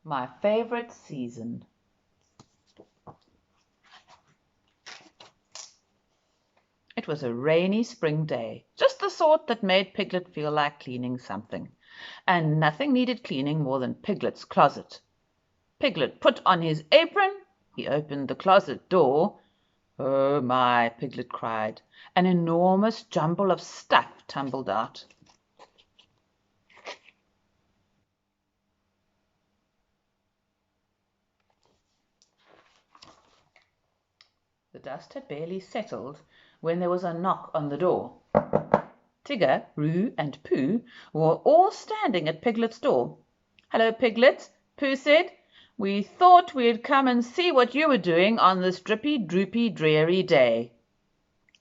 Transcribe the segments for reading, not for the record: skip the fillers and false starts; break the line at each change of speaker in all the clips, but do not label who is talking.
My favorite season. It was a rainy spring day, just the sort that made Piglet feel like cleaning something. And nothing needed cleaning more than Piglet's closet. Piglet put on his apron. He opened the closet door. "Oh my!" Piglet cried. An enormous jumble of stuff tumbled out. The dust had barely settled when there was a knock on the door. Tigger, Roo, and Pooh were all standing at Piglet's door. "Hello, Piglet," Pooh said. "We thought we'd come and see what you were doing on this drippy, droopy, dreary day."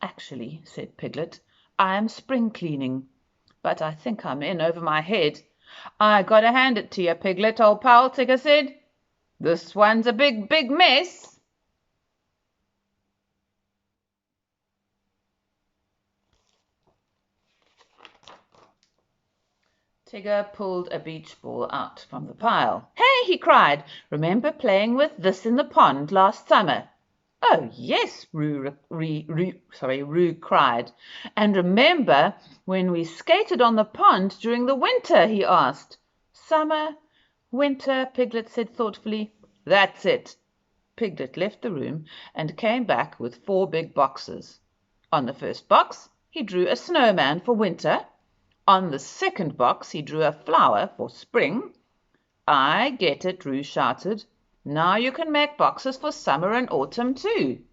"Actually," said Piglet, "I am spring cleaning, but I think I'm in over my head." "I gotta hand it to you, Piglet, old pal," Tigger said. "This one's a big, big mess." Tigger pulled a beach ball out from the pile. "Hey!" he cried. "Remember playing with this in the pond last summer?" "Oh, yes," Roo cried. "And remember when we skated on the pond during the winter?" he asked. "Summer, winter," Piglet said thoughtfully. "That's it." Piglet left the room and came back with 4 big boxes. On the first box he drew a snowman for winter. On the second box he drew a flower for spring. "I get it," Roo shouted. "Now you can make boxes for summer and autumn too."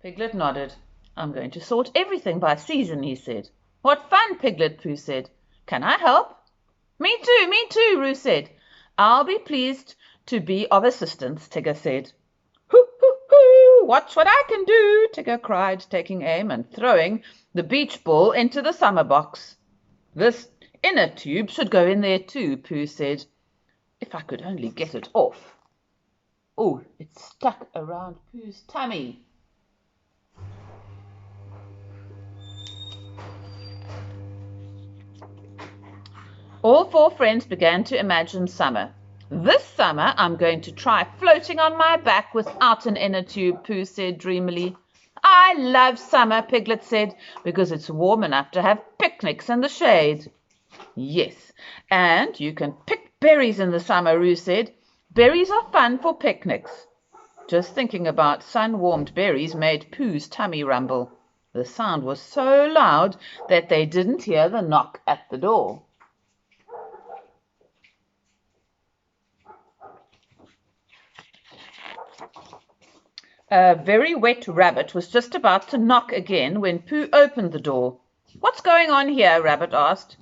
Piglet nodded. "I'm going to sort everything by season," he said. "What fun!" Pooh said. "Can I help?" Me too," Roo said. "I'll be pleased to be of assistance," Tigger said. "Hoo, hoo, hoo! Watch what I can do!" Tigger cried, taking aim and throwing the beach ball into the summer box. "This inner tube should go in there too," Pooh said. "If I could only get it off." Oh, it's stuck around Pooh's tummy. All 4 friends began to imagine summer. "This summer I'm going to try floating on my back without an inner tube," Pooh said dreamily. "I love summer," Piglet said, "because it's warm enough to have picnics in the shade." "Yes, and you can pick berries in the summer," Roo said. "Berries are fun for picnics." Just thinking about sun-warmed berries made Pooh's tummy rumble. The sound was so loud that they didn't hear the knock at the door. A very wet rabbit was just about to knock again when Pooh opened the door. "What's going on here?" Rabbit asked.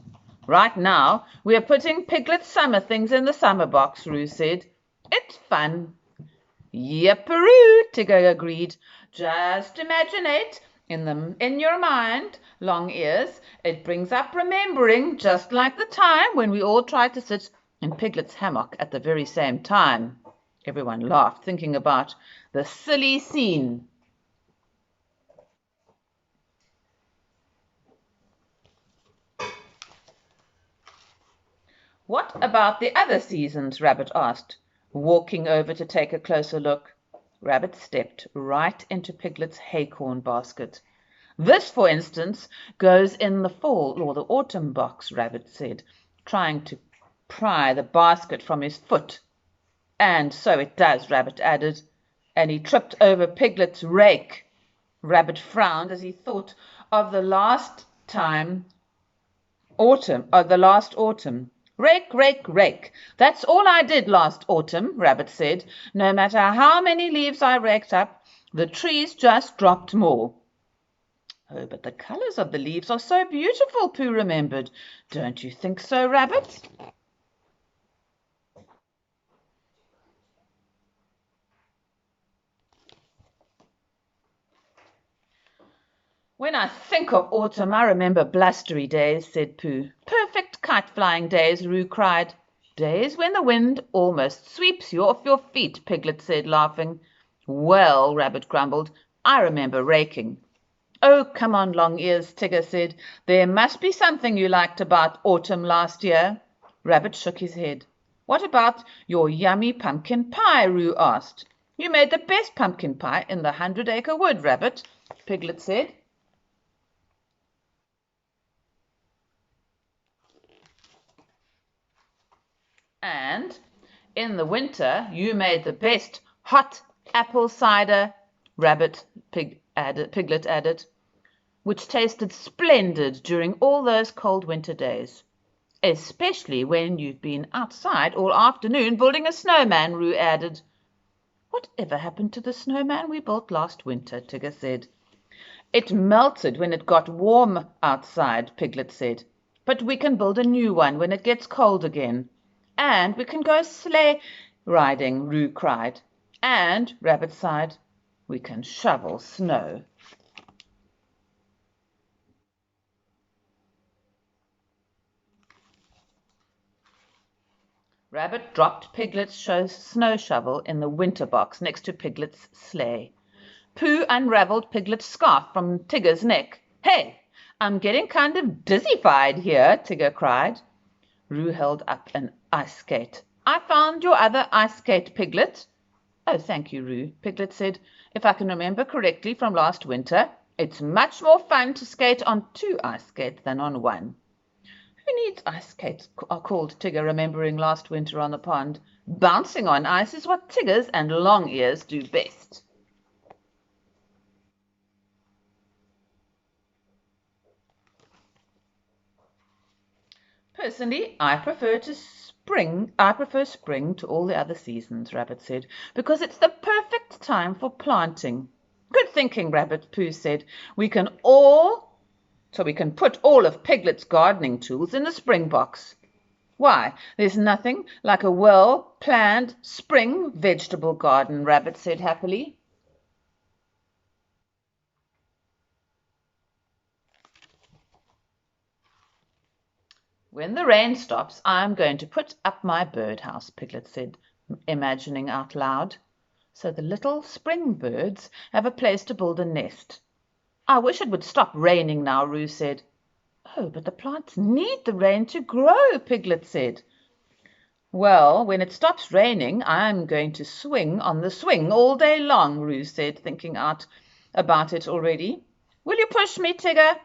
"Right now we are putting Piglet's summer things in the summer box," Roo said. "It's fun." "Yipperoo," Tigger agreed. "Just imagine it in your mind, Long Ears. It brings up remembering, just like the time when we all tried to sit in Piglet's hammock at the very same time." Everyone laughed, thinking about the silly scene. "What about the other seasons?" Rabbit asked, walking over to take a closer look. Rabbit stepped right into Piglet's haycorn basket. "This, for instance, goes in the fall or the autumn box," Rabbit said, trying to pry the basket from his foot. "And so it does," Rabbit added, and he tripped over Piglet's rake. Rabbit frowned as he thought of the last autumn. "Rake, rake, rake. That's all I did last autumn," Rabbit said. "No matter how many leaves I raked up, the trees just dropped more." "Oh, but the colors of the leaves are so beautiful," Pooh remembered. "Don't you think so, Rabbit?" "When I think of autumn, I remember blustery days," said Pooh. "Perfect kite-flying days," Roo cried. "Days when the wind almost sweeps you off your feet," Piglet said, laughing. "Well," Rabbit grumbled, "I remember raking." Oh, come on, Long-Ears, Tigger said. There must be something you liked about autumn last year. Rabbit shook his head. What about your yummy pumpkin pie? Roo asked. You made the best pumpkin pie in the 100-acre wood, Rabbit, Piglet said. And in the winter, you made the best hot apple cider, Piglet added, which tasted splendid during all those cold winter days. Especially when you've been outside all afternoon building a snowman, Roo added. Whatever happened to the snowman we built last winter? Tigger said. It melted when it got warm outside, Piglet said. But we can build a new one when it gets cold again. And we can go sleigh riding, Roo cried. And, Rabbit sighed, we can shovel snow. Rabbit dropped Piglet's snow shovel in the winter box next to Piglet's sleigh. Pooh unravelled Piglet's scarf from Tigger's neck. Hey, I'm getting kind of dizzy-fied here, Tigger cried. Roo held up an ice skate. I found your other ice skate, Piglet. Oh, thank you, Roo, Piglet said. If I can remember correctly from last winter, it's much more fun to skate on 2 ice skates than on 1. Who needs ice skates? Called Tigger, remembering last winter on the pond. Bouncing on ice is what Tiggers and Long-Ears do best. Personally, I prefer spring to all the other seasons, Rabbit said, because it's the perfect time for planting. Good thinking, Rabbit, Pooh said. We can put all of Piglet's gardening tools in the spring box. Why, there's nothing like a well-planned spring vegetable garden, Rabbit said happily. When the rain stops, I'm going to put up my birdhouse, Piglet said, imagining out loud. So the little spring birds have a place to build a nest. I wish it would stop raining now, Roo said. Oh, but the plants need the rain to grow, Piglet said. Well, when it stops raining, I'm going to swing on the swing all day long, Roo said, thinking out about it already. Will you push me, Tigger?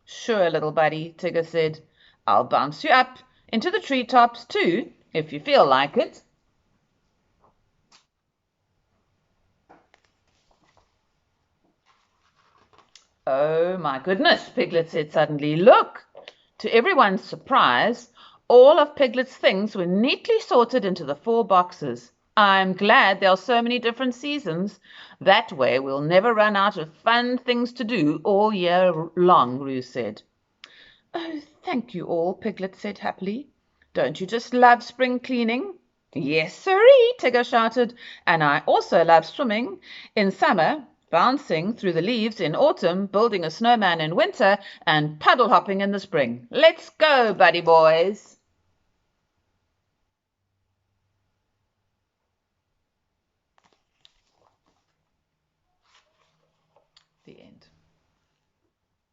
Sure, little buddy, Tigger said. I'll bounce you up into the treetops too, if you feel like it. Oh, my goodness, Piglet said suddenly. Look! To everyone's surprise, all of Piglet's things were neatly sorted into the 4 boxes. I'm glad there are so many different seasons. That way we'll never run out of fun things to do all year long, Roo said. Oh, thank you all, Piglet said happily. Don't you just love spring cleaning? Yes, sirree, Tigger shouted. And I also love swimming in summer, bouncing through the leaves in autumn, building a snowman in winter, and puddle hopping in the spring. Let's go, buddy boys.